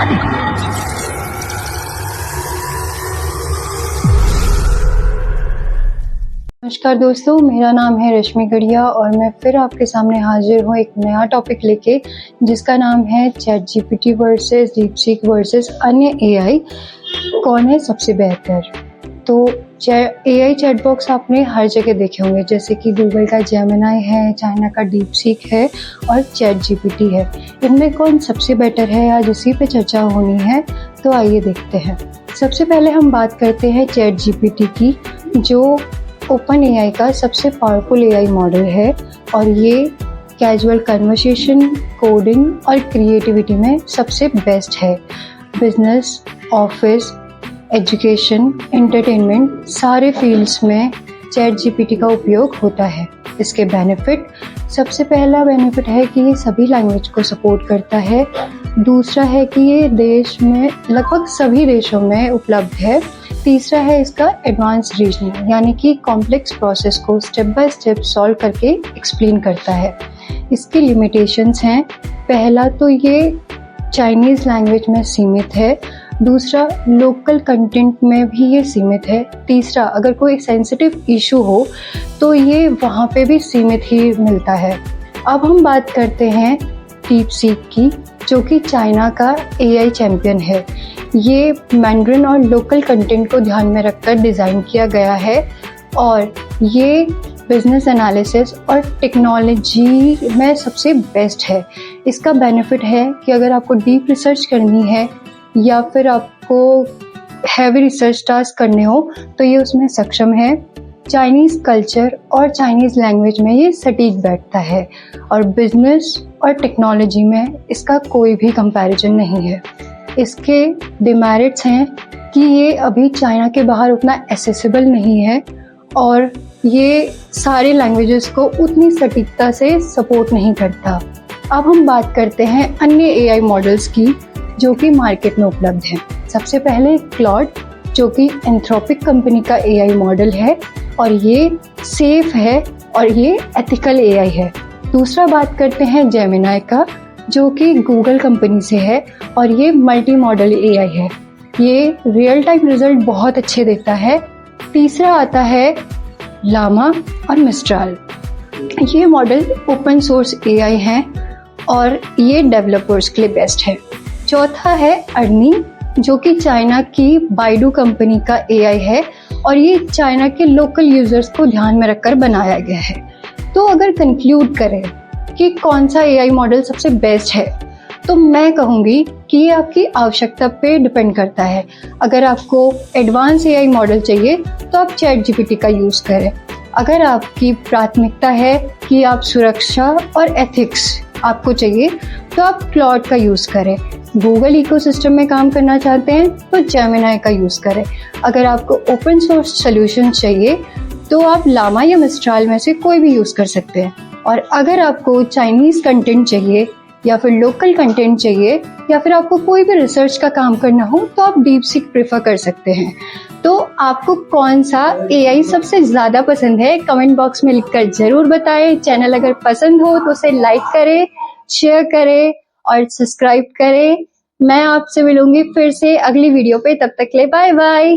नमस्कार दोस्तों, मेरा नाम है रश्मि गढ़िया और मैं फिर आपके सामने हाजिर हूँ एक नया टॉपिक लेके, जिसका नाम है chat GPT versus DeepSeek versus अन्य एआई, कौन है सबसे बेहतर। तो एआई चैट बॉक्स आपने हर जगह देखे होंगे, जैसे कि गूगल का जेमिनी है, चाइना का डीपसीक है और चैट जीपीटी है। इनमें कौन सबसे बेटर है, आज इसी पे चर्चा होनी है, तो आइए देखते हैं। सबसे पहले हम बात करते हैं चैट जीपीटी की, जो ओपन एआई का सबसे पावरफुल एआई मॉडल है और ये कैजुअल कन्वर्सेशन, कोडिंग और क्रिएटिविटी में सबसे बेस्ट है। बिजनेस, ऑफिस, एजुकेशन, एंटरटेनमेंट सारे फील्ड्स में चैट जीपीटी का उपयोग होता है। इसके बेनिफिट, सबसे पहला बेनिफिट है कि ये सभी लैंग्वेज को सपोर्ट करता है। दूसरा है कि ये देश में लगभग सभी देशों में उपलब्ध है। तीसरा है इसका एडवांस रीजनिंग, यानी कि कॉम्प्लेक्स प्रोसेस को स्टेप बाय स्टेप सॉल्व करके एक्सप्लेन करता है। इसकी लिमिटेशंस हैं, पहला तो ये चाइनीज़ लैंग्वेज में सीमित है। दूसरा, लोकल कंटेंट में भी ये सीमित है। तीसरा, अगर कोई सेंसिटिव इशू हो तो ये वहाँ पे भी सीमित ही मिलता है। अब हम बात करते हैं डीपसीक की, जो कि चाइना का एआई चैंपियन है। ये मैंड्रिन और लोकल कंटेंट को ध्यान में रखकर डिज़ाइन किया गया है और ये बिजनेस एनालिसिस और टेक्नोलॉजी में सबसे बेस्ट है। इसका बेनिफिट है कि अगर आपको डीप रिसर्च करनी है या फिर आपको हैवी रिसर्च टास्क करने हो तो ये उसमें सक्षम है। चाइनीज़ कल्चर और चाइनीज़ लैंग्वेज में ये सटीक बैठता है और बिजनेस और टेक्नोलॉजी में इसका कोई भी कंपैरिजन नहीं है। इसके डिमेरिट्स हैं कि ये अभी चाइना के बाहर उतना एसेसिबल नहीं है और ये सारे लैंग्वेजेस को उतनी सटीकता से सपोर्ट नहीं करता। अब हम बात करते हैं अन्य एआई मॉडल्स की, जो कि मार्केट में उपलब्ध हैं। सबसे पहले क्लॉड, जो कि एंथ्रोपिक कंपनी का एआई मॉडल है और ये सेफ है और ये एथिकल एआई है। दूसरा बात करते हैं जेमिनी का, जो कि गूगल कंपनी से है और ये मल्टी मॉडल एआई है। ये रियल टाइम रिजल्ट बहुत अच्छे देता है। तीसरा आता है लामा और मिस्ट्राल। ये मॉडल ओपन सोर्स एआई हैं और ये डेवलपर्स के लिए बेस्ट है। चौथा है अर्नी, जो कि चाइना की बाइडू कंपनी का एआई है और ये चाइना के लोकल यूजर्स को ध्यान में रखकर बनाया गया है। तो अगर कंक्लूड करें कि कौन सा एआई मॉडल सबसे बेस्ट है, तो मैं कहूँगी कि ये आपकी आवश्यकता पे डिपेंड करता है। अगर आपको एडवांस एआई मॉडल चाहिए तो आप चैट जीपीटी का यूज़ करें। अगर आपकी प्राथमिकता है कि आप सुरक्षा और एथिक्स आपको चाहिए तो आप क्लॉड का यूज़ करें। गूगल इकोसिस्टम में काम करना चाहते हैं तो जेमिनी का यूज़ करें। अगर आपको ओपन सोर्स सॉल्यूशन चाहिए तो आप लामा या मिस्ट्राल में से कोई भी यूज़ कर सकते हैं। और अगर आपको चाइनीज़ कंटेंट चाहिए या फिर लोकल कंटेंट चाहिए या फिर आपको कोई भी रिसर्च का काम करना हो तो आप डीपसीक प्रेफर कर सकते हैं। तो आपको कौन सा एआई सबसे ज़्यादा पसंद है, कमेंट बॉक्स में लिखकर ज़रूर बताएं। चैनल अगर पसंद हो तो उसे लाइक करें, शेयर करें और सब्सक्राइब करें। मैं आपसे मिलूंगी फिर से अगली वीडियो पे, तब तक के लिए बाय बाय।